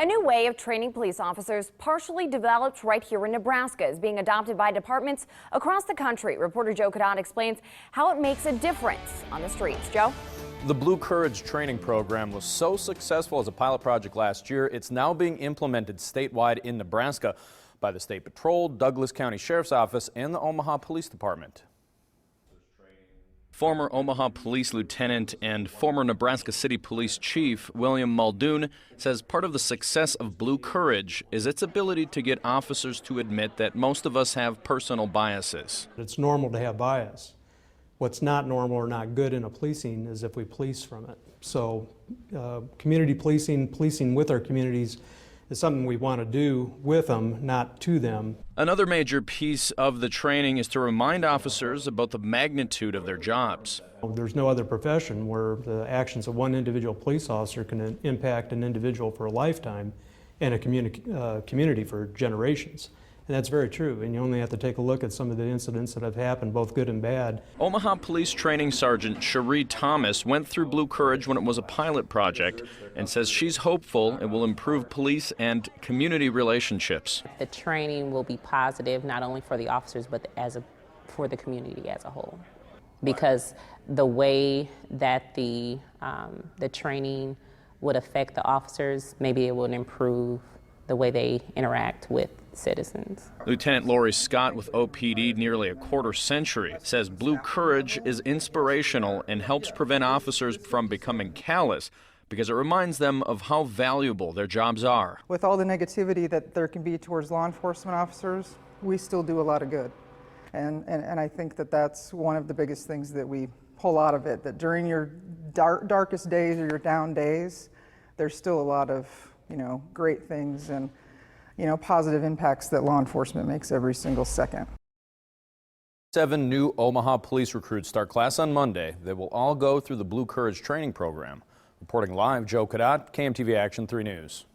A new way of training police officers, partially developed right here in Nebraska, is being adopted by departments across the country. Reporter Joe Cadot explains how it makes a difference on the streets. Joe? The Blue Courage training program was so successful as a pilot project last year, it's now being implemented statewide in Nebraska by the State Patrol, Douglas County Sheriff's Office, and the Omaha Police Department. Former Omaha Police Lieutenant and former Nebraska City Police Chief William Muldoon says part of the success of Blue Courage is its ability to get officers to admit that most of us have personal biases. It's normal to have bias. What's not normal or not good in a policing is if we police from it. So community policing with our communities is something we want to do with them, not to them. Another major piece of the training is to remind officers about the magnitude of their jobs. There's no other profession where the actions of one individual police officer can impact an individual for a lifetime and a community for generations. And that's very true, and you only have to take a look at some of the incidents that have happened, both good and bad. Omaha Police Training Sergeant Cherie Thomas went through Blue Courage when it was a pilot project and says she's hopeful it will improve police and community relationships. The training will be positive not only for the officers but for the community as a whole, because the way that the training would affect the officers, maybe it would improve the way they interact with citizens. Lieutenant Lori Scott with OPD nearly a quarter century says Blue Courage is inspirational and helps prevent officers from becoming callous because it reminds them of how valuable their jobs are. With all the negativity that there can be towards law enforcement officers, we still do a lot of good. And I think that that's one of the biggest things that we pull out of it, that during your darkest days or your down days, there's still a lot of great things and positive impacts that law enforcement makes every single second. 7 new Omaha police recruits start class on Monday. They will all go through the Blue Courage training program. Reporting live, Joe Cadot, KMTV Action 3 News.